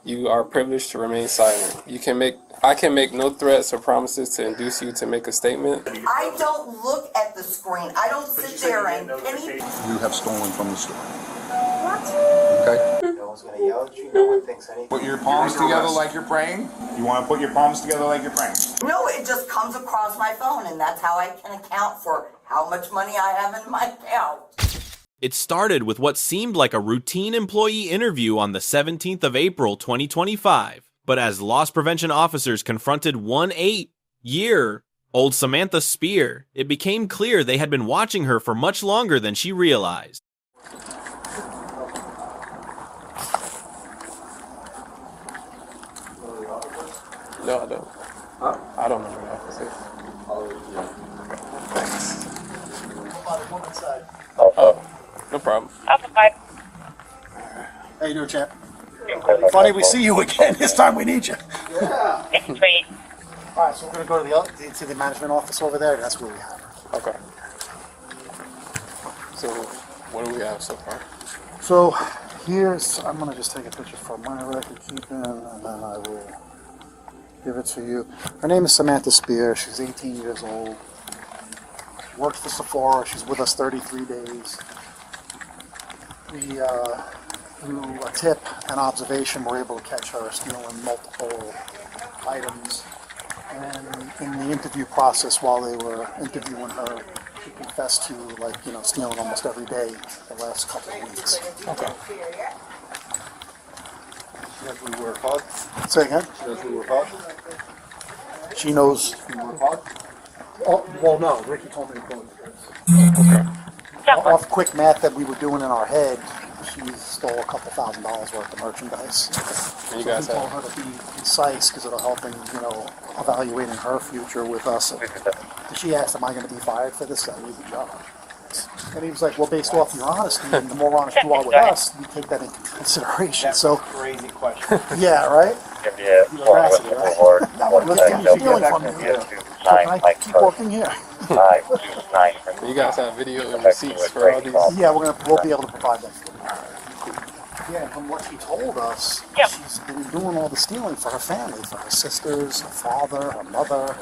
You are privileged to remain silent. I can make no threats or promises to induce you to make a statement. I don't look at the screen. I don't sit there and You have stolen from the store. What? Okay? No one's gonna yell at you. No one thinks anything. Put your palms together like you're praying. You want to put your palms together like you're praying. No, it just comes across my phone, and that's how I can account for how much money I have in my account. It started with what seemed like a routine employee interview on the 17th of April, 2025. But as loss prevention officers confronted 8-year-old Samantha Spear, it became clear they had been watching her for much longer than she realized. No, I don't. Huh? I don't know the officer. Thanks. Oh, no problem. How you doing, champ? Funny we see you again. This time we need you. Yeah. All right, so we're gonna go to the management office over there. That's where we have her. Okay. So, what do we have so far? So I'm gonna just take a picture for my record keeping, and then I will give it to you. Her name is Samantha Spear. She's 18 years old. Works for Sephora. She's with us 33 days. We, through a tip and observation, were able to catch her stealing multiple items. And in the interview process, while they were interviewing her, she confessed to, stealing almost every day the last couple of weeks. Okay. She knows we work hard. Say again? She knows we work hard. She knows. We work hard. Oh, well, no. Ricky told me to go. Okay. Off quick math that we were doing in our head, she stole a couple $1,000s worth of merchandise. And you So guys we told her to be concise because it'll help in, evaluating her future with us. And she asked, am I going to be fired for this? I need the job. And he was like, well, based off your honesty, and the more honest you are with us, we take that into consideration. That's a crazy question. Yeah, right? Yeah, Veracity, right? Let's see stealing from you. So can I keep working here? You guys have video and receipts for all these? Yeah, we'll be able to provide that for you. Yeah, and from what she told us, she's been doing all the stealing for her family, for her sisters, her father, her mother.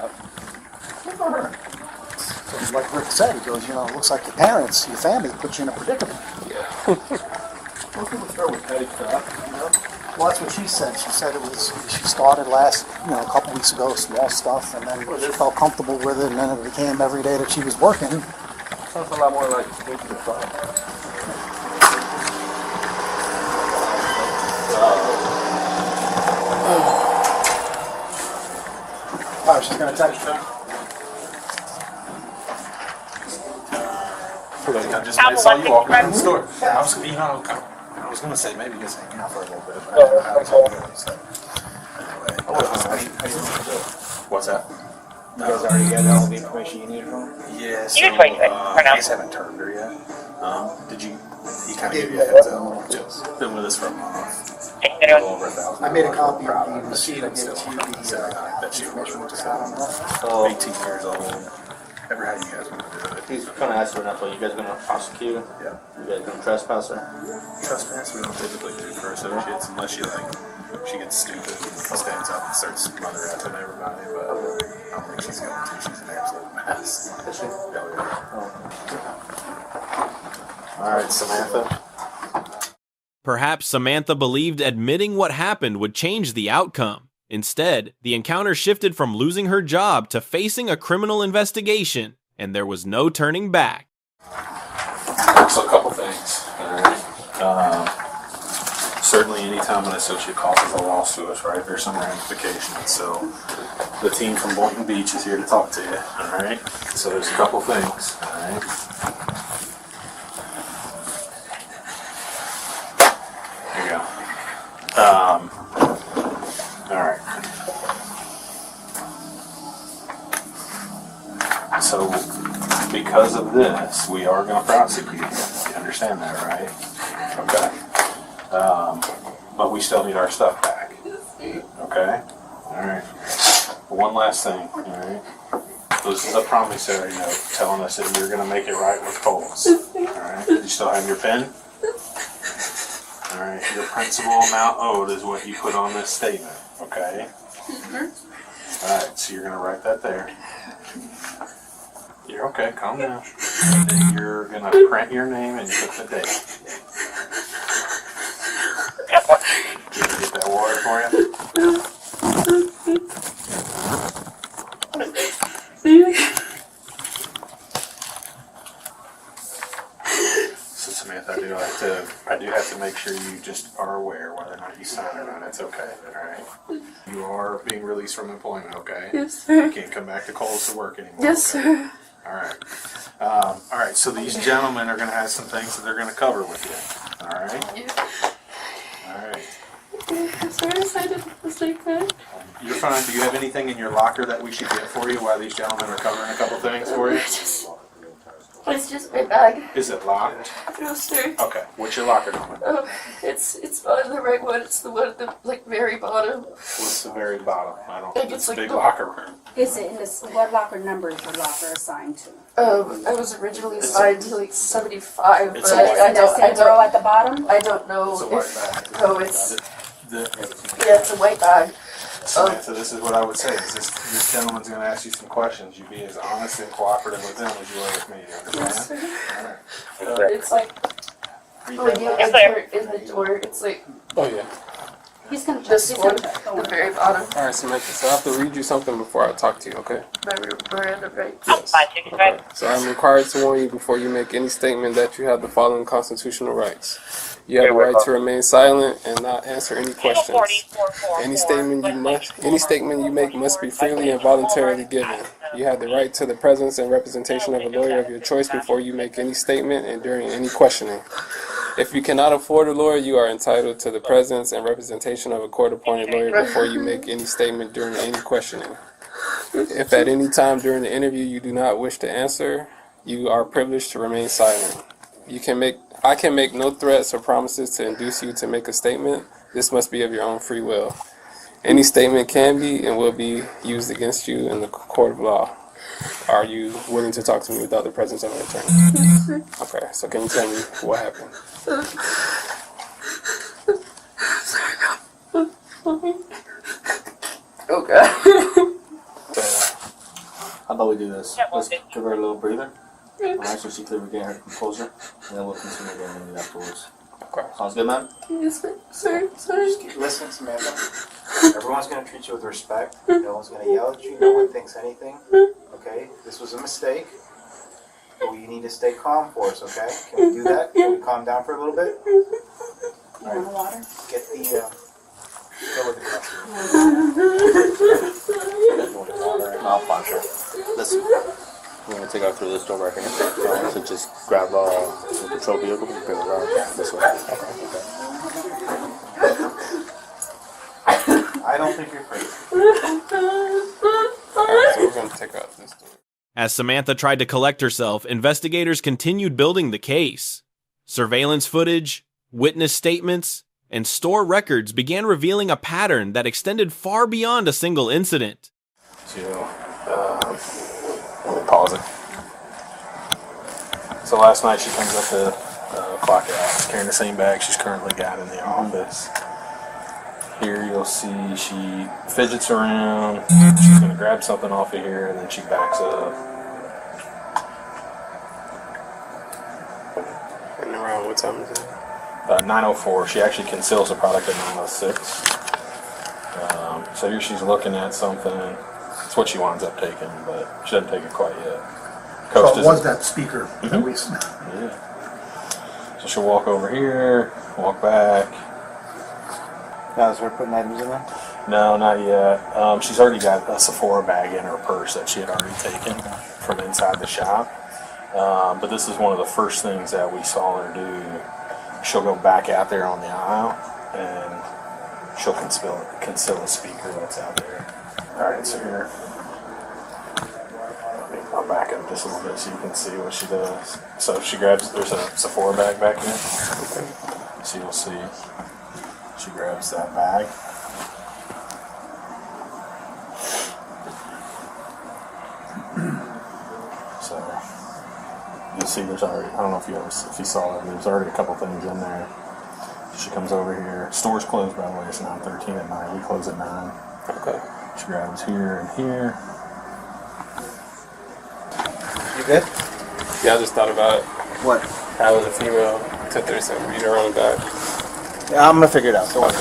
Good for her. So like Rick said, he goes, it looks like your parents, your family put you in a predicament. Yeah. Most people start with petty stuff, Well, that's what she said. She said she started a couple weeks ago, small stuff, and then she felt comfortable with it, and then it became every day that she was working. Sounds a lot more like making the fun. Oh, she's going to text you. I saw you walking around the store. I was going to say maybe just hanging out for a little bit. What's that? You guys already got all the information you needed from her? Yeah, so I just haven't turned her yet. He kind of gave you a heads up. Just been with us for a month. A little over 1,000. I made a copy of Proud the receipt. I gave it to you. That she So 18 years old. Ever how you guys want to do it? he's kind of asking enough. You guys gonna prosecute her? Yeah. You guys gonna trespass her? Trespass we don't typically do for associates unless she gets stupid and stands up and starts mother effing everybody, but I don't think she's going to. She's an absolute mess. Is she? Alright, Samantha. Perhaps Samantha believed admitting what happened would change the outcome. Instead, the encounter shifted from losing her job to facing a criminal investigation, and there was no turning back. So a couple things. Alright. Certainly anytime an associate causes a loss to us, right, there's some ramifications. So the team from Boynton Beach is here to talk to you. Alright. So there's a couple things. Alright. There you go. Alright. So, because of this, we are going to prosecute you. You understand that, right? Okay. But we still need our stuff back. Okay? Alright. One last thing, alright? This is a promissory note telling us that you're going to make it right with Coles. Alright? You still have your pen? All right, your principal amount owed is what you put on this statement, okay? All right, so you're gonna write that there. You're okay, calm down. And then you're gonna print your name and put the date. Can you get that water for you? So Samantha, I do have to make sure you just are aware whether or not you sign or not. It's okay, all right? You are being released from employment, okay? Yes, sir. You can't come back to Coles to work anymore. Yes, okay? sir. All right, so these gentlemen are going to have some things that they're going to cover with you. All right? Yeah. All right. Sorry, I signed the statement. You're fine. Do you have anything in your locker that we should get for you while these gentlemen are covering a couple things for you? It's just my bag. Is it locked? No, sir. Okay. What's your locker number? It's not the right one. It's the one at the very bottom. What's the very bottom? I don't. Think It's it's a like big the- locker room. Is it in this? What locker number is your locker assigned to? I was originally assigned to like 75, but It's a I white- In the same row at the bottom? I don't know It's a white if bag. no, it's The, it's a white bag. Samantha, this is what I would say. Is this gentleman's going to ask you some questions. You be as honest and cooperative with them as you are with me. You Yes, understand? sir. All right. It's like when you enter in the door, it's like Oh yeah. He's gonna check. this He's one, gonna check. Don't the worry. very bottom. All right, Samantha. So I have to read you something before I talk to you, okay? My Miranda rights. Yes. Okay. So I'm required to warn you before you make any statement that you have the following constitutional rights. You have the right to remain silent and not answer any questions. Any statement you make must be freely and voluntarily given. You have the right to the presence and representation of a lawyer of your choice before you make any statement and during any questioning. If you cannot afford a lawyer, you are entitled to the presence and representation of a court-appointed lawyer before you make any statement during any questioning. If at any time during the interview you do not wish to answer, you are privileged to remain silent. I can make no threats or promises to induce you to make a statement. This must be of your own free will. Any statement can be and will be used against you in the court of law. Are you willing to talk to me without the presence of an attorney? Okay, so can you tell me what happened? Oh god. How about we do this? Let's give her a little breather. Alright, so she could regain her composure, and then we'll continue getting it afterwards. Okay. Sounds good, man? Yes, sir. Sorry. Listen, Samantha. Everyone's going to treat you with respect. No one's going to yell at you. No one thinks anything. Okay? This was a mistake. But you need to stay calm for us, okay? Can we do that? Can we calm down for a little bit? You want water? Get the, go with the customer. I'll punch her. Listen, we're gonna take her through this door right here. So just grab the patrol vehicle and bring it around this way. I don't think you're crazy. Alright, so we're going to take out this door. As Samantha tried to collect herself, investigators continued building the case. Surveillance footage, witness statements, and store records began revealing a pattern that extended far beyond a single incident. So, let me pause it. So last night she comes up to clock out. She's carrying the same bag she's currently got in the office. Here you'll see she fidgets around. She's going to grab something off of here and then she backs up. And around what time is it? 9:04. She actually conceals the product at 9:06. So here she's looking at something. It's what she winds up taking, but she doesn't take it quite yet. Coach So it was that speaker that we Yeah. So she'll walk over here, walk back. Now, is her putting items in there? No, not yet. She's already got a Sephora bag in her purse that she had already taken from inside the shop. But this is one of the first things that we saw her do. She'll go back out there on the aisle and she'll conceal a speaker that's out there. Alright, so here. I'll back up just a little bit so you can see what she does. So she grabs, there's a Sephora bag back here. So you'll see. She grabs that bag. So you'll see there's already, I don't know if you saw it, there's already a couple things in there. She comes over here. Store's closed, by the way. It's 9:13 at night. We close at 9. Okay. She grabs here and here. You good? Yeah, I just thought about it. What? How was a female took 30 seconds beat her on the back. Yeah, I'm gonna figure it out. Don't worry.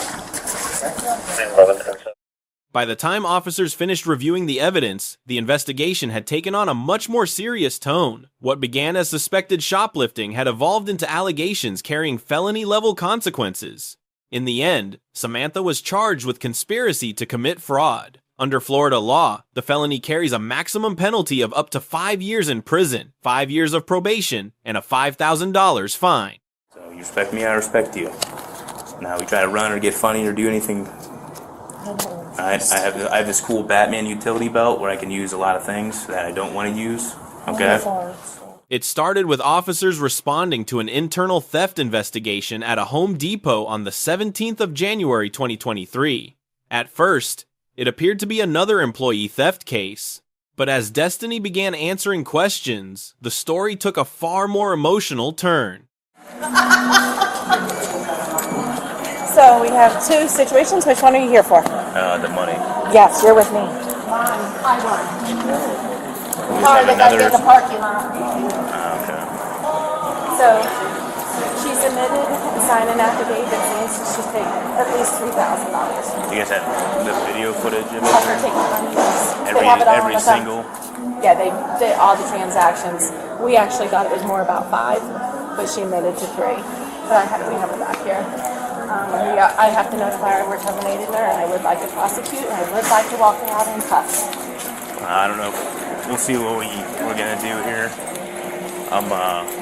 By the time officers finished reviewing the evidence, the investigation had taken on a much more serious tone. What began as suspected shoplifting had evolved into allegations carrying felony-level consequences. In the end, Samantha was charged with conspiracy to commit fraud. Under Florida law, the felony carries a maximum penalty of up to 5 years in prison, 5 years of probation, and a $5,000 fine. So you respect me, I respect you. Now we try to run or get funny or do anything. I have this cool Batman utility belt where I can use a lot of things that I don't want to use. Okay. It started with officers responding to an internal theft investigation at a Home Depot on the 17th of January 2023. At first, it appeared to be another employee theft case. But as Destiny began answering questions, the story took a far more emotional turn. So we have two situations. Which one are you here for? The money. Yes, you're with me. I won. We just have They got in the another. parking lot. Okay. So she submitted and signed an affidavit saying she's taken at least $3,000. You guys have the video footage of Of her it? taking money. Yes. They have it all on Every the phone. single. Yeah, they did all the transactions. We actually thought it was more about 5, but she admitted to 3. But we have it back here. I have to notify her we're terminating her, and I would like to prosecute, and I would like to walk her out in cuffs. I don't know. We'll see what we're gonna do here.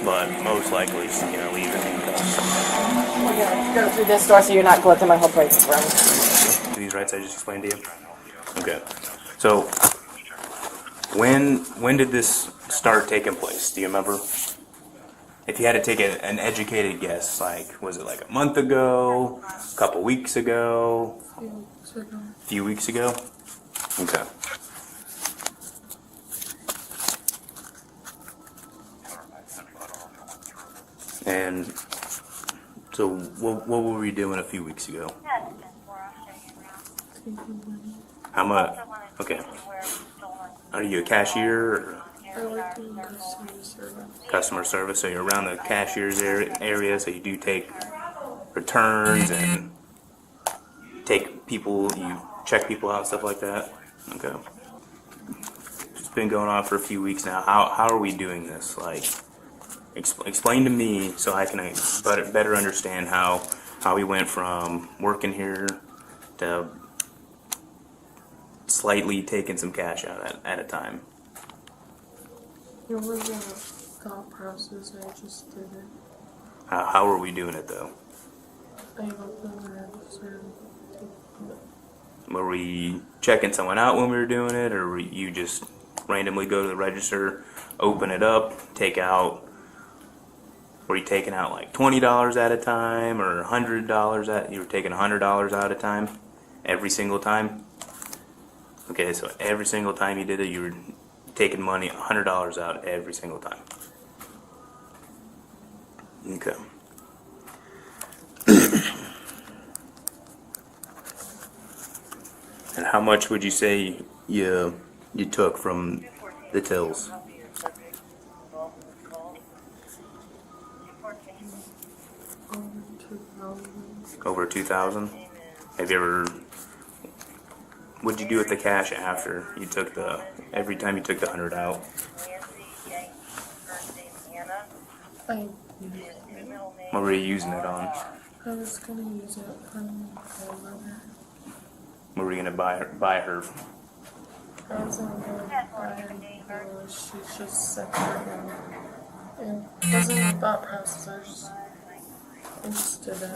But most likely she's gonna leave in handcuffs. We're gonna go through this door so you're not going through my whole break room. These rights I just explained to you. Okay. So when did this start taking place? Do you remember? If you had to take an educated guess, like, was it like a month ago, a couple weeks ago, a few weeks ago? Okay. And so what were we doing a few weeks ago? How much? Okay. Are you a cashier or? I work in customer service. Customer service, so you're around the cashier's area, so you do take returns and take people, you check people out, stuff like that. Okay. It's been going on for a few weeks now. How are we doing this? Like, explain to me so I can better understand how we went from working here to slightly taking some cash out at a time. It wasn't a thought process, I just did it. How are we doing it though? I opened the register. Were we checking someone out when we were doing it, or were you just randomly go to the register, open it up, take out? Were you taking out like $20 at a time, or $100 you were taking $100 at a time, every single time? Okay, so every single time you did it, you were taking money, $100 out every single time. Okay. And how much would you say you took from the tills? Over 2,000. Have you ever? What'd you do with the cash after you took every time you took the 100 out? I What were you using it on? was gonna use it for my grandmother. What were you gonna buy her? I was gonna buy her, she's just sick right now. It wasn't a thought process, I just did it.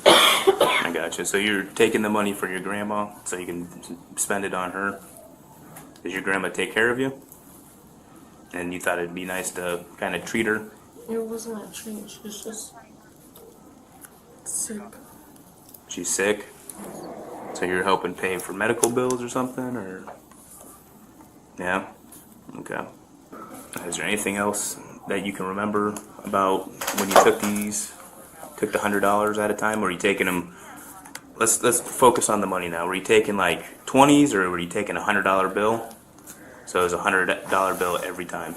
I gotcha. So you're taking the money for your grandma so you can spend it on her. Does your grandma take care of you? And you thought it'd be nice to kind of treat her? It wasn't a treat, she's just sick. She's sick? So you're helping pay for medical bills or something, or? Yeah? Okay. Is there anything else that you can remember about when you took these took the $100 at a time, or were you taking them? Let's focus on the money now. Were you taking like 20s, or were you taking a $100 bill? So it was a $100 bill every time.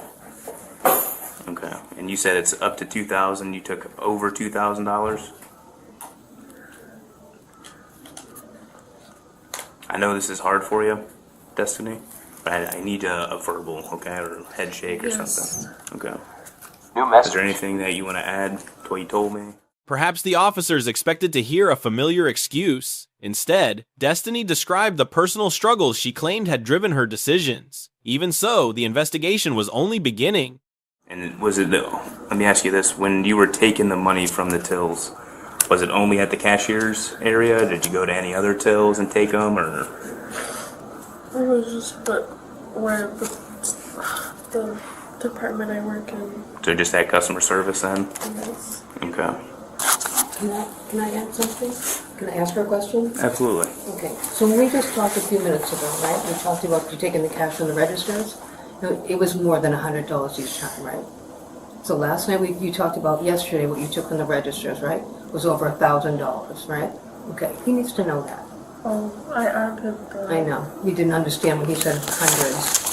Okay. And you said it's up to $2,000. You took over $2,000. I know this is hard for you, Destiny, but I need a verbal, okay, or a head shake or something. Okay. Is there anything that you want to add to what you told me? Perhaps the officers expected to hear a familiar excuse. Instead, Destiny described the personal struggles she claimed had driven her decisions. Even so, the investigation was only beginning. And was it, let me ask you this, when you were taking the money from the tills, was it only at the cashier's area? Did you go to any other tills and take them, or? It was just where the department I work in. So just at customer service then? Yes. Okay. Can I add something? Can I ask her a question? Absolutely. Okay, so when we just talked a few minutes ago, right? We talked about you taking the cash from the registers. No, it was more than $100 each time, right? So last night you talked about yesterday what you took from the registers, right? Was over $1,000, right? Okay, he needs to know that. Oh, I added the... I know. You didn't understand when he said hundreds.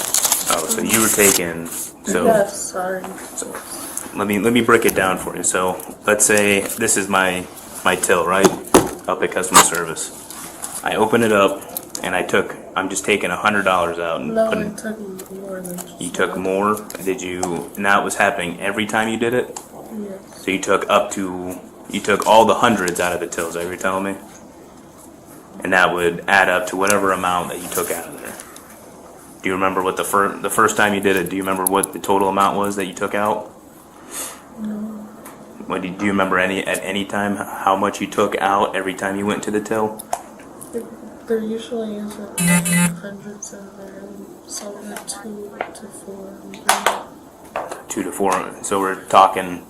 Oh, so you were taking, so... Yes, sorry. So let me break it down for you. So let's say this is my till, right? Up at customer service. I open it up and I'm just taking $100 out and No, putting... I took more than just You took more? Did you... And that was happening every time you did it? Yes. So you took all the hundreds out of the tills, are you telling me? And that would add up to whatever amount that you took out of there. Do you remember what the first time you did it, do you remember what the total amount was that you took out? No. Do you remember at any time how much you took out every time you went to the till? There usually isn't hundreds in there, and some are 2 to 4. 2 to 4. So we're talking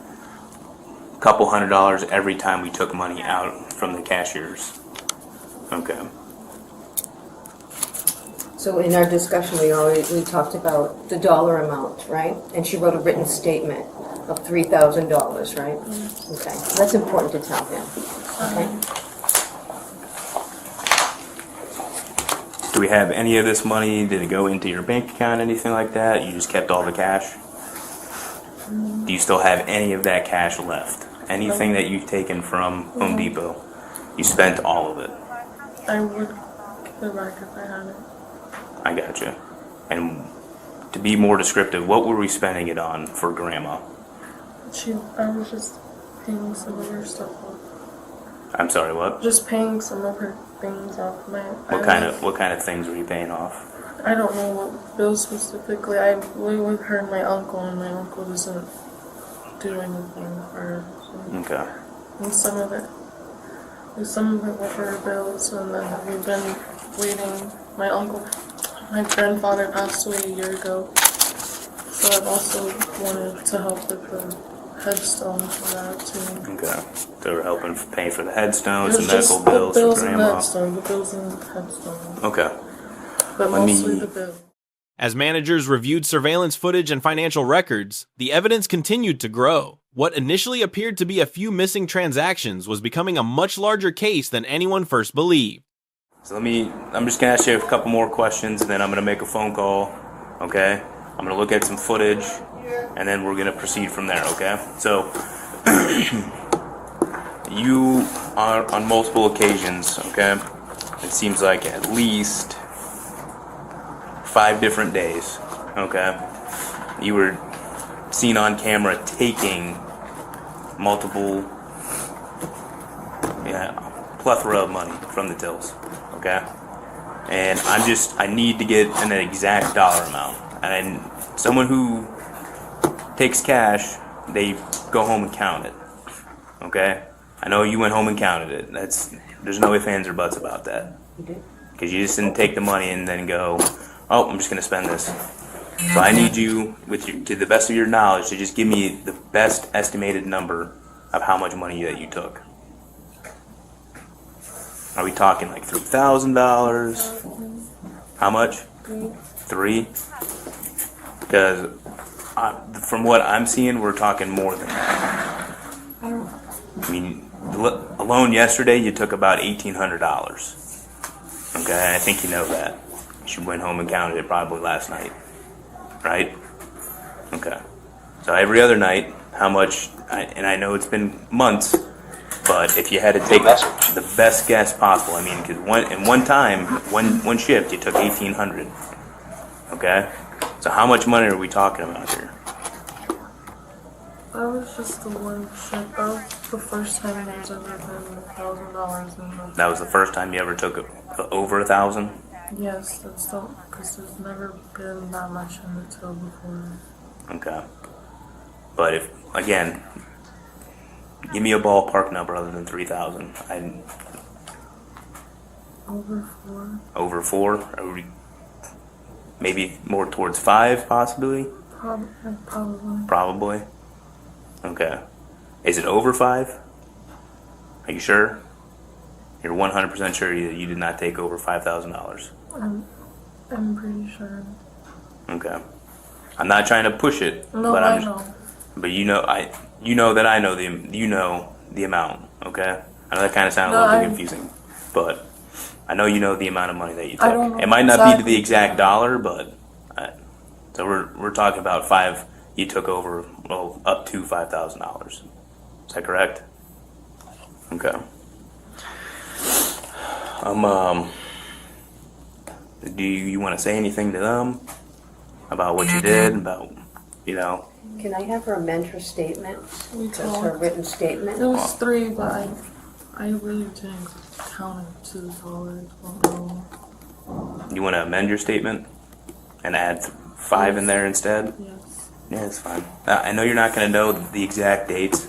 a couple $100 every time we took money out from the cashiers. Okay. So in our discussion, we talked about the dollar amount, right? And she wrote a written statement of $3,000, right? Okay, that's important to tell him, okay? Do we have any of this money? Did it go into your bank account, anything like that? You just kept all the cash? Do you still have any of that cash left? Anything that you've taken from Home Depot? You spent all of it? I would give it back if I had it. I gotcha. And to be more descriptive, what were we spending it on for Grandma? I was just paying some of her stuff off. I'm sorry, what? Just paying some of her things off. What kind of things were you paying off? I don't know what bills specifically. I live with her and my uncle, and my uncle doesn't do anything for her. So. Okay. And some of it were her bills, and then we've been waiting. My grandfather passed away a year ago, so I've also wanted to help with the headstone for that too. Okay. So we're helping pay for the headstone, It's some just medical bills the for bills and Grandma. headstone, the bills and headstone. Okay. But mostly the bill. As managers reviewed surveillance footage and financial records, the evidence continued to grow. What initially appeared to be a few missing transactions was becoming a much larger case than anyone first believed. So I'm just going to ask you a couple more questions, and then I'm going to make a phone call, okay? I'm going to look at some footage, and then we're going to proceed from there, okay? So, you are on multiple occasions, okay? It seems like at least 5 different days, okay? You were seen on camera taking multiple, plethora of money from the tills, okay? And I need to get an exact dollar amount. And someone who takes cash, they go home and count it, okay? I know you went home and counted it. There's no ifs, ands, or buts about that. Because you just didn't take the money and then go, oh, I'm just going to spend this. So I need you, to the best of your knowledge, to just give me the best estimated number of how much money that you took. Are we talking like $3,000? How much? 3? Because from what I'm seeing, we're talking more than that. I mean, alone yesterday, you took about $1,800. Okay, I think you know that. You went home and counted it probably last night, right? Okay. So every other night, how much? And I know it's been months, but if you had to take the best guess possible, I mean, because one shift, you took $1,800. Okay. So how much money are we talking about here? That was just the one shit. That was the first time there's ever been $1,000 in the. That was the first time you ever took over 1,000. Yes, that's the because there's never been that much in the till before. Okay. But if again, give me a ballpark number other than 3,000. Over 4. Over 4? Are we maybe more towards 5, possibly? Probably. Probably. Okay. Is it over 5? Are you sure? You're 100% sure you did not take over $5,000? I'm pretty sure. Okay. I'm not trying to push it, No, but I know. But you know that I know the amount. Okay. I know that kind of sounds a little bit confusing, but I know you know the amount of money that you took. I don't know it might not be to the exact exactly. dollar, but so we're talking about 5. You took over up to $5,000. Is that correct? Okay. Do you want to say anything to them about what you did? About Can I have her amend her statement? We That's her talked. written statement. It was 3, but I really didn't count it to $2. You want to amend your statement and add 5 in there instead? Yes. Yeah, it's fine. I know you're not going to know the exact dates,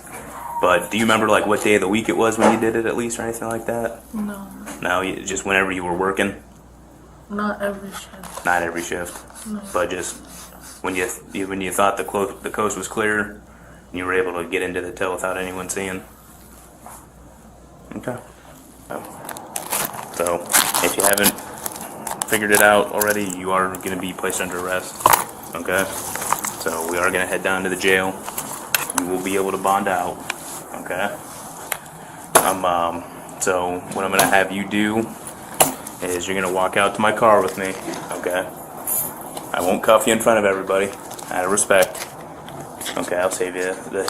but do you remember like what day of the week it was when you did it at least or anything like that? No. No, just whenever you were working? Not every shift. Not every shift, No. but just when you thought the coast was clear and you were able to get into the till without anyone seeing? Okay. So, if you haven't figured it out already, you are going to be placed under arrest. Okay? So, we are going to head down to the jail. You will be able to bond out. Okay? So, what I'm going to have you do is you're going to walk out to my car with me. Okay? I won't cuff you in front of everybody, out of respect. Okay, I'll save you the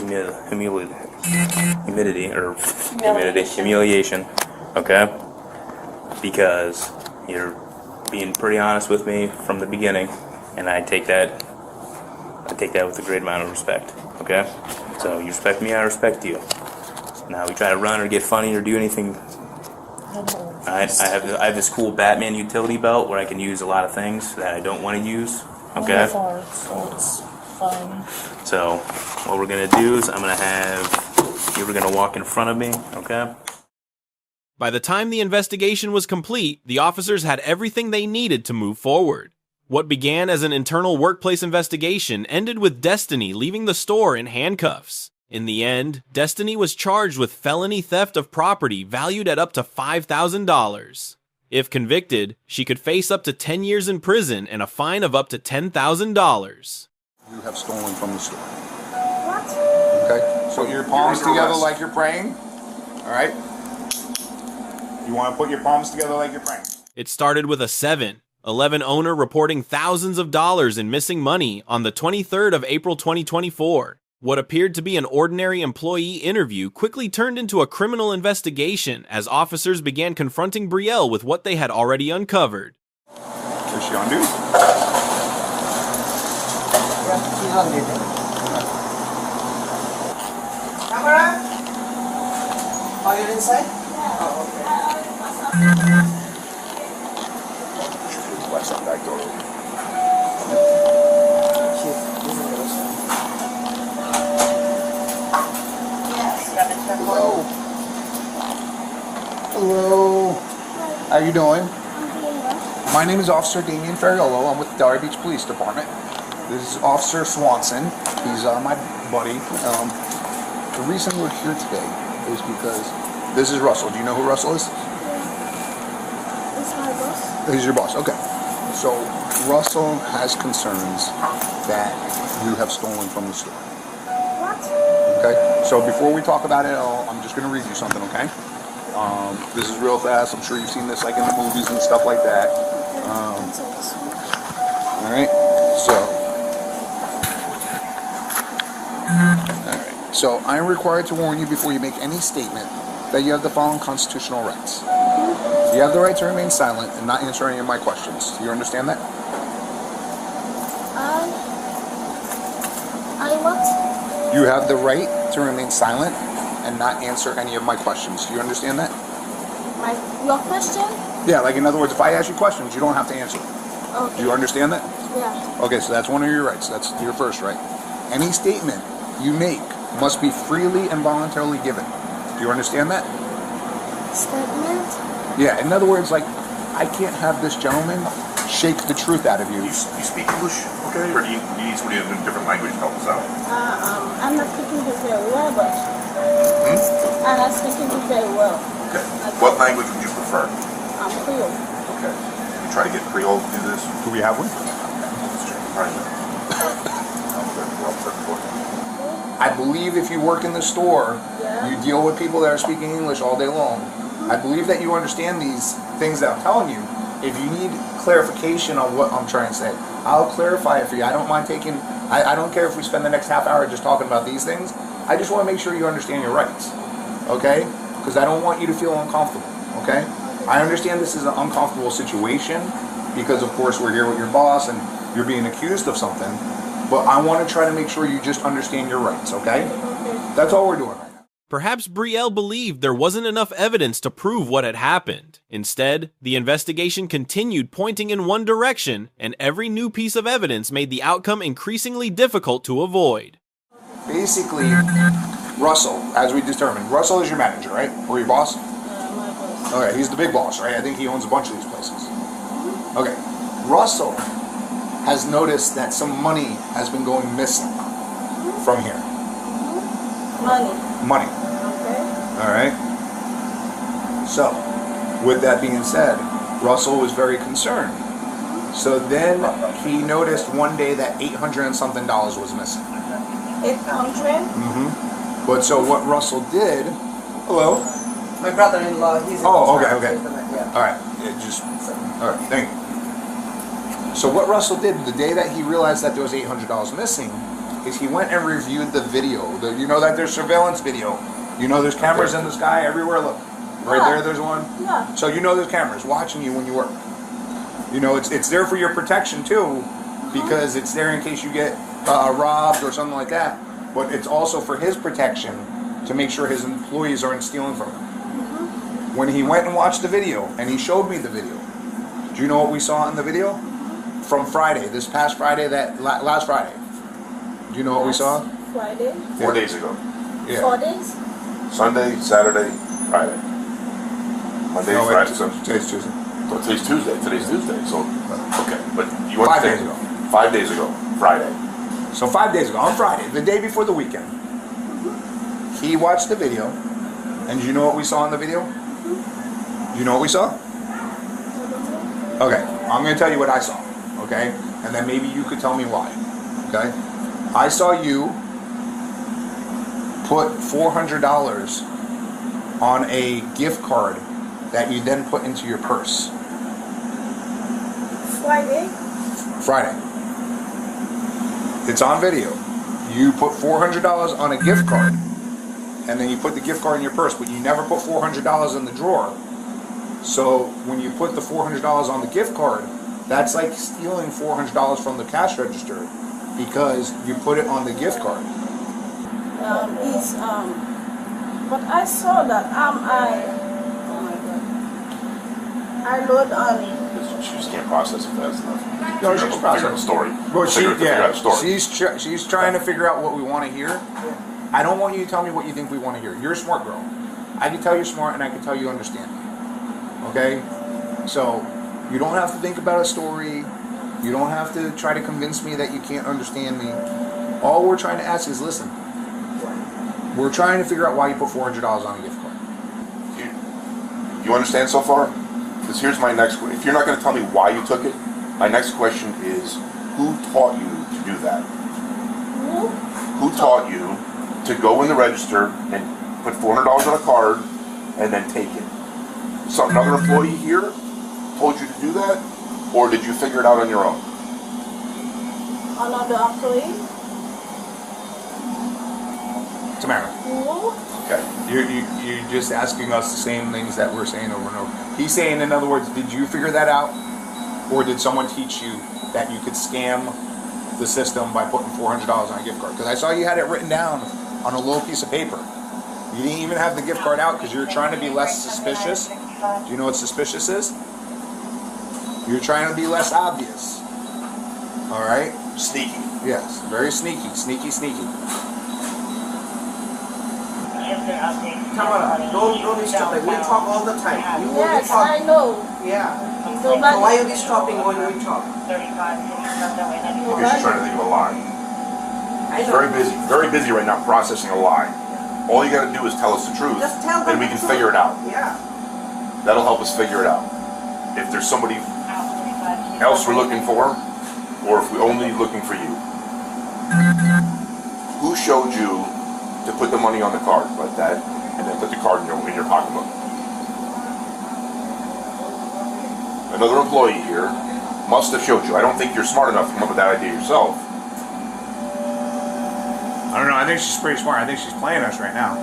humiliation. Okay? Because you're being pretty honest with me from the beginning, and I take that with a great amount of respect. Okay? So you respect me, I respect you. Now we try to run or get funny or do anything. I have this cool Batman utility belt where I can use a lot of things that I don't want to use. Okay? So it's fine. So what we're gonna do is you're gonna walk in front of me, okay? By the time the investigation was complete, the officers had everything they needed to move forward. What began as an internal workplace investigation ended with Destiny leaving the store in handcuffs. In the end, Destiny was charged with felony theft of property valued at up to $5,000. If convicted, she could face up to 10 years in prison and a fine of up to $10,000. You have stolen from the store. What? Okay? So put your palms together like you're praying. All right? You want to put your palms together like you're praying. It started with a 7-Eleven owner reporting thousands of dollars in missing money on the 23rd of April 2024. What appeared to be an ordinary employee interview quickly turned into a criminal investigation as officers began confronting Brielle with what they had already uncovered. Is she on duty? Yeah, he's on duty. Camera? Oh, you're inside? Oh, okay. Watch that back door. Hello. Hello. How you doing? My name is Officer Damian Ferriolo. I'm with the Delray Beach Police Department. This is Officer Swanson. He's my buddy. The reason we're here today is because this is Russell. Do you know who Russell is? Is my boss? He's your boss. Okay. So Russell has concerns that you have stolen from the store. What? Okay, so before we talk about it all, I'm just going to read you something, okay? This is real fast. I'm sure you've seen this like in the movies and stuff like that. All right, so I am required to warn you before you make any statement that you have the following constitutional rights. You have the right to remain silent and not answer any of my questions. Do you understand that? I what? You have the right to remain silent and not answer any of my questions. Do you understand that? Your question? Yeah, like in other words, if I ask you questions, you don't have to answer. Okay. Do you understand that? Yeah. Okay, so that's one of your rights. That's your first right. Any statement you make must be freely and voluntarily given. Do you understand that? Statement? Yeah, in other words, like, I can't have this gentleman shake the truth out of you. You speak English, okay? Or do you need somebody in a different language to help us out? I'm not speaking it very well, but I'm not speaking it very well. Okay. What language would you prefer? Creole. Okay. You try to get Creole to do this? Do we have one? I believe if you work in the store, you deal with people that are speaking English all day long. I believe that you understand these things that I'm telling you. If you need clarification on what I'm trying to say, I'll clarify it for you. I don't mind taking, I don't care if we spend the next half hour just talking about these things. I just want to make sure you understand your rights, okay? Because I don't want you to feel uncomfortable, okay? I understand this is an uncomfortable situation because, of course, we're here with your boss and you're being accused of something. But I want to try to make sure you just understand your rights, okay? That's all we're doing right now. Perhaps Brielle believed there wasn't enough evidence to prove what had happened. Instead, the investigation continued pointing in one direction, and every new piece of evidence made the outcome increasingly difficult to avoid. Basically, Russell, as we determined, Russell is your manager, right? Or your boss? My boss. Okay, he's the big boss, right? I think he owns a bunch of these places. Okay, Russell has noticed that some money has been going missing from here. Money. Okay. All right. So, with that being said, Russell was very concerned. So then he noticed one day that $800 and something was missing. 800? But so what Russell did, hello? My brother-in-law, he's Oh, okay. All right. All right, thank you. So what Russell did the day that he realized that there was $800 missing is he went and reviewed the video. You know that there's surveillance video. You know there's cameras in the sky everywhere. Look, right there, there's one. Yeah. So you know there's cameras watching you when you work. You know it's there for your protection too, because it's there in case you get robbed or something like that. But it's also for his protection to make sure his employees aren't stealing from him. When he went and watched the video, and he showed me the video, do you know what we saw in the video? From Friday, this past Friday, last Friday. Do you know what we saw? Friday? 4 days ago. Yeah. 4 days? Sunday, Saturday, Friday. Monday, No, wait, Friday, Sunday. Today's Tuesday. So today's Tuesday. Today's Tuesday. So, okay. But you want 5 to days think- ago. 5 days ago. Friday. So 5 days ago, on Friday, the day before the weekend, he watched the video, and do you know what we saw in the video? Do you know what we saw? Okay, I'm going to tell you what I saw, okay? And then maybe you could tell me why, okay? I saw you put $400 on a gift card that you then put into your purse. Friday? Friday. It's on video. You put $400 on a gift card, and then you put the gift card in your purse, but you never put $400 in the drawer. So when you put the $400 on the gift card, that's like stealing $400 from the cash register because you put it on the gift card. But I saw that, I load on. She just can't process it fast enough. No, she's Figure out the story. Well, Figure out the story. she's trying to figure out what we want to hear. I don't want you to tell me what you think we want to hear. You're a smart girl. I can tell you're smart, and I can tell you understand me. Okay? So, you don't have to think about a story. You don't have to try to convince me that you can't understand me. All we're trying to ask is, listen, we're trying to figure out why you put $400 on a gift card. You understand so far? Because here's my next question. If you're not going to tell me why you took it, my next question is, who taught you to do that? Who taught you to go in the register and put $400 on a card and then take it? So another employee here told you to do that, or did you figure it out on your own? Another employee? Tamara. No. Okay. You're just asking us the same things that we're saying over and over. He's saying, in other words, did you figure that out, or did someone teach you that you could scam the system by putting $400 on a gift card? Because I saw you had it written down on a little piece of paper. You didn't even have the gift card out because you're trying to be less suspicious. Do you know what suspicious is? You're trying to be less obvious. All right? Sneaky. Yes, very sneaky. Sneaky, sneaky. Come on, don't be stupid. We talk all the time. You will Yes, talk. I know. Yeah. So So why are you stopping when we talk? Because you're trying to think of a lie. I He's know. very busy right now processing a lie. All you gotta do is tell us the truth, Just tell them and we the can truth. figure it out. Yeah. That'll help us figure it out. If there's somebody else we're looking for, or if we're only looking for you. Who showed you to put the money on the card like that, and then put the card in your pocketbook? Another employee here must have showed you. I don't think you're smart enough to come up with that idea yourself. I don't know. I think she's pretty smart. I think she's playing us right now.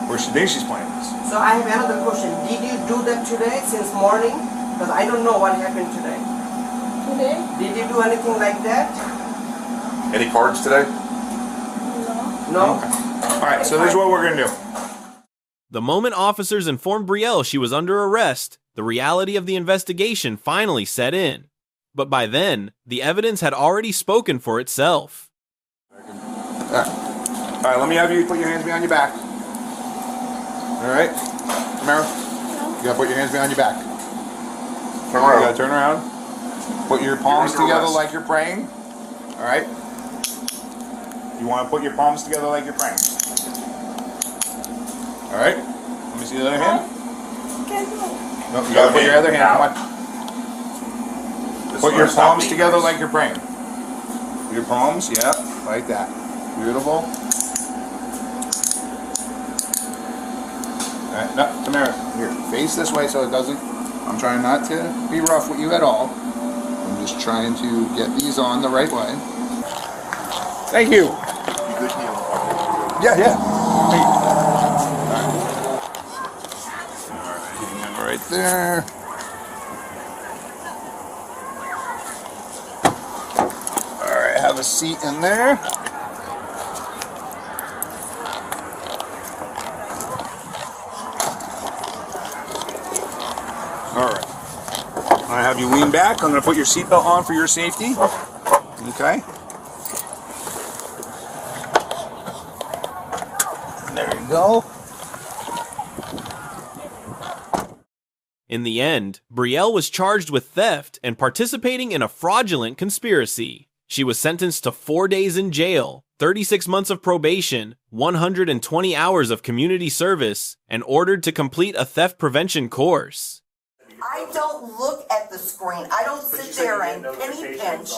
Or she thinks she's playing us. So I have another question. Did you do that today since morning? Because I don't know what happened today. Today? Did you do anything like that? Any cards today? No. All right, so this is what we're going to do. The moment officers informed Brielle she was under arrest, the reality of the investigation finally set in. But by then, the evidence had already spoken for itself. All right, let me have you put your hands behind your back. All right? Tamara, you got to put your hands behind your back. Turn around. You got to turn around. Put your palms You're under together arrest. like you're praying. All right? You want to put your palms together like you're praying. All right? Let me see the other hand. No, you got to put your other hand. Come on. Put your palms together like you're praying. Your palms, yeah, like that. Beautiful. Alright, no, Tamara, here, face this way so it doesn't. I'm trying not to be rough with you at all. I'm just trying to get these on the right way. Thank you. Yeah, yeah. Alright, right there. Alright, have a seat in there. Alright. I'm going to have you lean back. I'm going to put your seatbelt on for your safety. Okay. There you go. In the end, Brielle was charged with theft and participating in a fraudulent conspiracy. She was sentenced to 4 days in jail, 36 months of probation, 120 hours of community service, and ordered to complete a theft prevention course. I don't look at the screen. I don't sit there and penny pinch.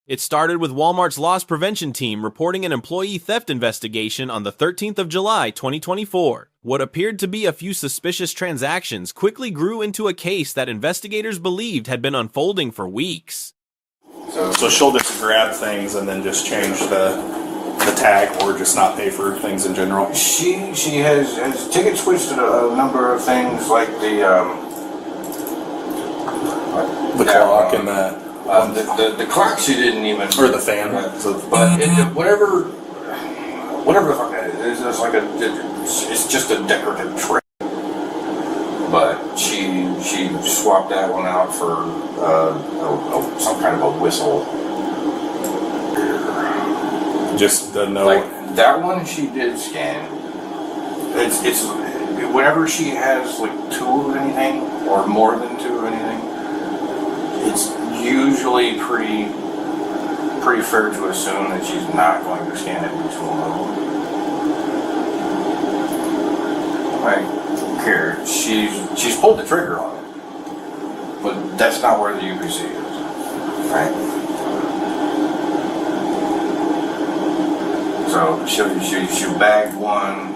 It started with Walmart's loss prevention team reporting an employee theft investigation on the 13th of July, 2024. What appeared to be a few suspicious transactions quickly grew into a case that investigators believed had been unfolding for weeks. So she'll just grab things and then just change the tag, or just not pay for things in general. She has ticket switched to a number of things like the clock and the clock she didn't even, or the fan. But whatever the fuck it is, it's like it's just a decorative tray. But she swapped that one out for some kind of a whistle. Just the no. Like that one she did scan. It's whenever she has like two of anything or more than two of anything, it's usually pretty fair to assume that she's not going to scan it between them. Like here, she's pulled the trigger on it, but that's not where the UPC is, right? So So she'll bag one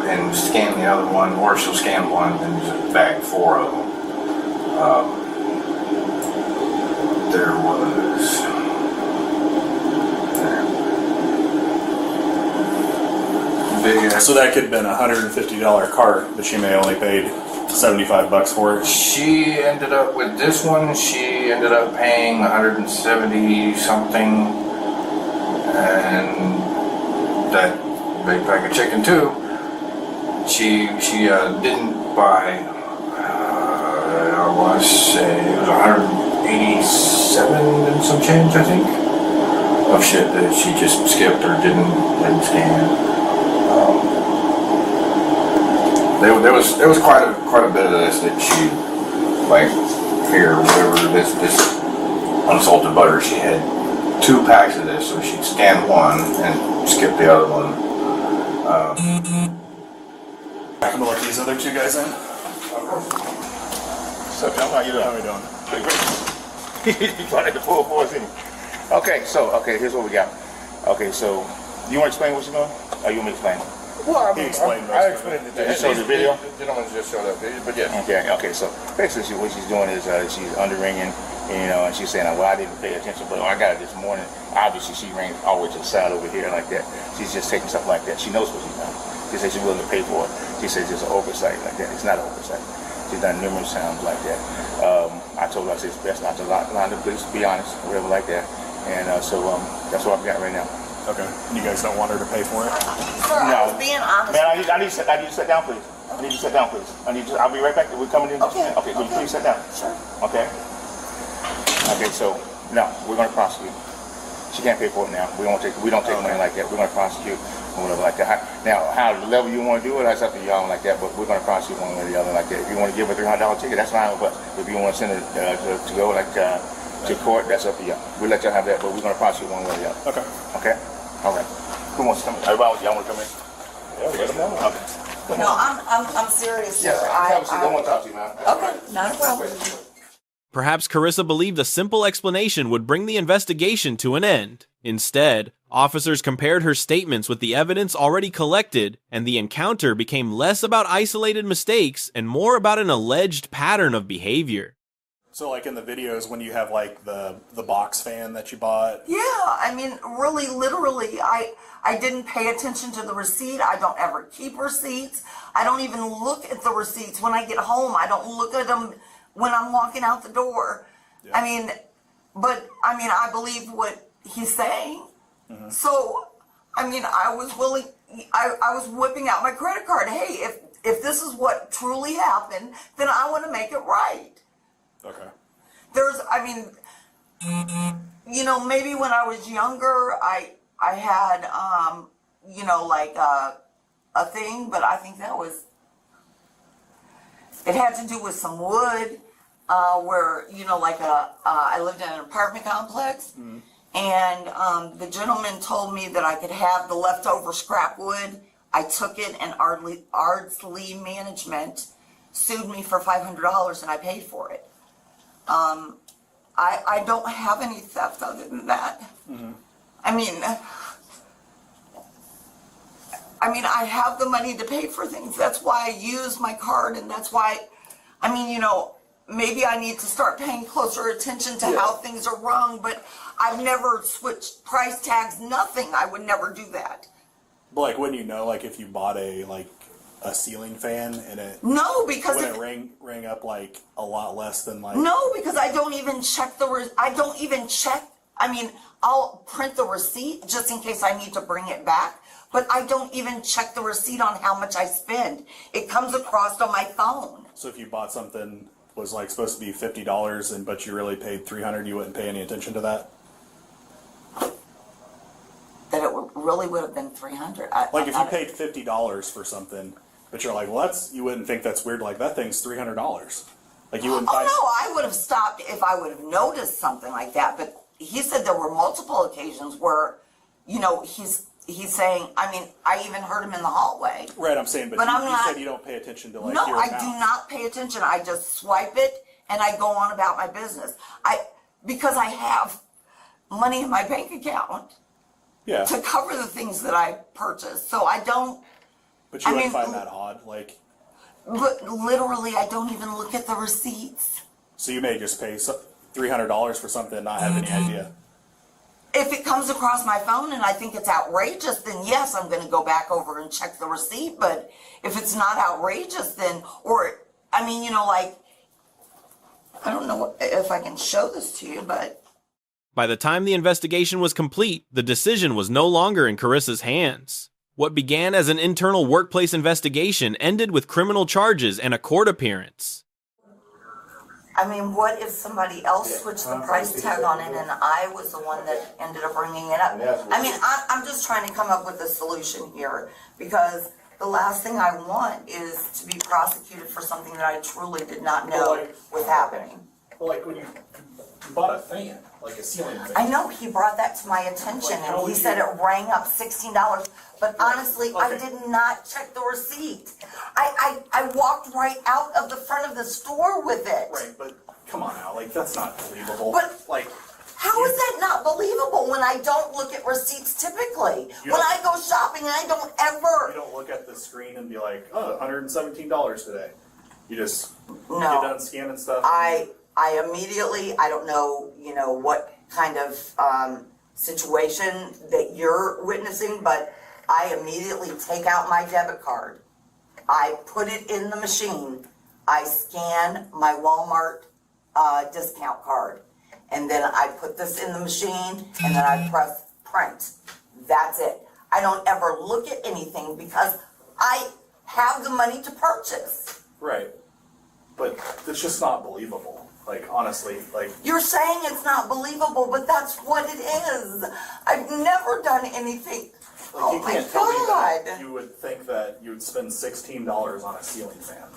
and scan the other one, or she'll scan one and just bag 4 of them. There was. So that could have been a $150 cart, but she may only paid $75 for it. She ended up with this one. She ended up paying 170 something, and that big pack of chicken too. She didn't buy. I want to say it was 187 and some change, I think, of shit that she just skipped or didn't scan. There was quite a bit of this that she, like here, whatever this unsalted butter. She had 2 packs of this, so she'd scan one and skip the other one. I'm gonna let these other 2 guys in. So, how you doing? How are we doing? You trying to pull for us in. Okay, here's what we got. Okay, so you want to explain what you're doing? Or you want me to explain? Well, I explained it. Did you show the video? The gentleman just showed up, but yes. Okay, so basically what she's doing is she's underringing, and she's saying, well, I didn't pay attention, but I got it this morning. Obviously, she ran all the way to the side over here like that. She's just taking stuff like that. She knows what she's done. She says she's willing to pay for it. She says it's an oversight like that. It's not an oversight. She's done numerous times like that. I told her, I said, it's best not to lie to the police, be honest, whatever like that. And so that's what I've got right now. Okay. You guys don't want her to pay for it? Sir, I was being honest. Man, I need you to sit down, please. I need you to sit down, please. I'll be right back. We're coming in. Okay. Okay, could you please sit down? Sure. Okay. Okay, so no, we're going to prosecute. She can't pay for it now. We don't take money like that. We're going to prosecute or whatever like that. Now, how the level you want to do it, that's up to y'all like that. But we're going to prosecute one way or the other like that. If you want to give a $300 ticket, that's fine with us. If you want to send it to go like to court, that's up to y'all. We'll let y'all have that, but we're going to prosecute one way or the other. Okay. Okay. All right. Who wants to come in? Everybody, y'all want to come in? Yeah, let them know. Okay. No, I'm serious, sir. Yes, I don't want to talk to you, man. Okay, not a problem. Perhaps Carissa believed a simple explanation would bring the investigation to an end. Instead, officers compared her statements with the evidence already collected, and the encounter became less about isolated mistakes and more about an alleged pattern of behavior. So like in the videos when you have like the box fan that you bought? Yeah, I mean, really, literally, I didn't pay attention to the receipt. I don't ever keep receipts. I don't even look at the receipts when I get home. I don't look at them when I'm walking out the door. Yeah. I believe what he's saying. Mm-hmm. So, I was whipping out my credit card. Hey, if this is what truly happened, then I want to make it right. Okay. Maybe when I was younger, I had, a thing, but I think that was, it had to do with some wood, where, I lived in an apartment complex, and the gentleman told me that I could have the leftover scrap wood. I took it, and Ardsley Management sued me for $500, and I paid for it. I don't have any theft other than that. Mm-hmm. I have the money to pay for things. That's why I use my card, and that's why, maybe I need to start paying closer attention to how things are run, but I've never switched price tags, nothing. I would never do that. But like, wouldn't you know, like if you bought a ceiling fan and it rang up like a lot less than like because I don't even check I'll print the receipt just in case I need to bring it back, but I don't even check the receipt on how much I spend. It comes across on my phone. So if you bought something was like supposed to be $50 but you really paid $300, you wouldn't pay any attention to that? That it really would have been $300. Like if you paid $50 for something, but you're like, well, you wouldn't think that's weird. Like that thing's $300. Like you wouldn't. No, I would have stopped if I would have noticed something like that. But he said there were multiple occasions where, he's saying. I even heard him in the hallway. Right, I'm saying, but you said you don't pay attention to like. No, I do not pay attention. I just swipe it and I go on about my business. Because I have money in my bank account. to cover the things that I purchased. So I don't. But you wouldn't find that odd, like. But literally, I don't even look at the receipts. So you may just pay $300 for something and not have any idea. If it comes across my phone and I think it's outrageous, then yes, I'm going to go back over and check the receipt. But if it's not outrageous, then, or, I mean, you know, like, I don't know if I can show this to you, but. By the time the investigation was complete, the decision was no longer in Carissa's hands. What began as an internal workplace investigation ended with criminal charges and a court appearance. I mean, what if somebody else switched the price tag on it and I was the one that ended up bringing it up? I mean, I'm just trying to come up with a solution here, because the last thing I want is to be prosecuted for something that I truly did not know was happening. Well, like when you bought a fan, like a ceiling fan. I know he brought that to my attention, and he said it rang up $16. But honestly, I did not check the receipt. I walked right out of the front of the store with it. Right, but come on now, like that's not believable. But like, how is that not believable when I don't look at receipts typically? When I go shopping, I don't ever. You don't look at the screen and be like, oh, $117 today. You just No. get done scanning stuff. I immediately, I don't know, you know, what kind of situation that you're witnessing, but I immediately take out my debit card. I put it in the machine. I scan my Walmart discount card. And then I put this in the machine, and then I press print. That's it. I don't ever look at anything because I have the money to purchase. Right. But it's just not believable. Like, honestly, like. You're saying it's not believable, but that's what it is. I've never done anything. Like, oh you my can't tell me God. that you would think that you would spend $16 on a ceiling fan.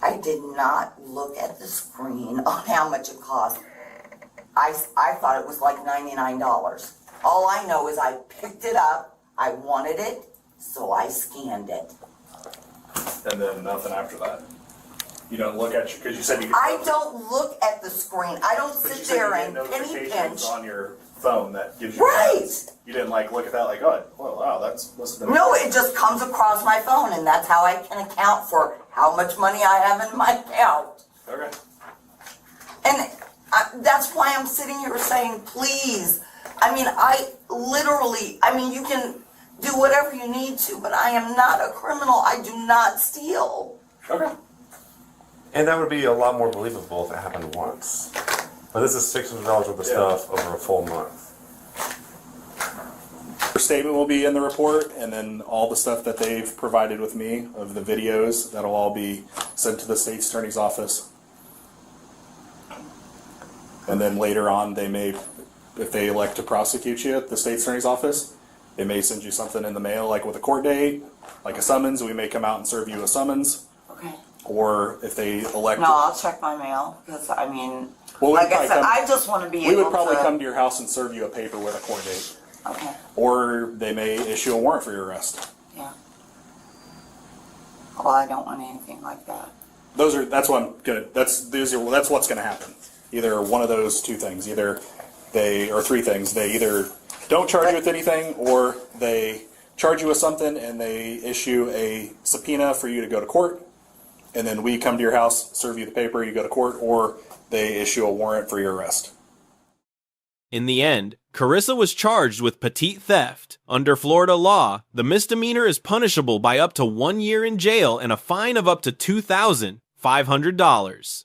I did not look at the screen on how much it cost. I thought it was like $99. All I know is I picked it up, I wanted it, so I scanned it. And then nothing after that. You don't look at because you said you. I don't look at the screen. I don't sit there and penny pinch. On your phone that gives you. Right. You didn't like look at that like, oh, well, wow, that's must have been. No, it just comes across my phone, and that's how I can account for how much money I have in my account. Okay. And that's why I'm sitting here saying, please. I mean, you can do whatever you need to, but I am not a criminal. I do not steal. Okay. And that would be a lot more believable if it happened once. But this is $600 worth of stuff over a full month. Your statement will be in the report, and then all the stuff that they've provided with me of the videos, that'll all be sent to the state's attorney's office. And then later on, they may, if they elect to prosecute you at the state's attorney's office, they may send you something in the mail, like with a court date, like a summons. We may come out and serve you a summons. Okay. Or if they elect... No, I'll check my mail, because, I mean, well, like I said, I just want to be able to... We would probably come to your house and serve you a paper with a court date. Okay. Or they may issue a warrant for your arrest. Yeah. Well, I don't want anything like that. That's what's gonna happen. Either one of those two things. Or three things. They either don't charge you with anything, or they charge you with something and they issue a subpoena for you to go to court. And then we come to your house, serve you the paper, you go to court, or they issue a warrant for your arrest. In the end, Carissa was charged with petite theft. Under Florida law, the misdemeanor is punishable by up to 1 year in jail and a fine of up to $2,500.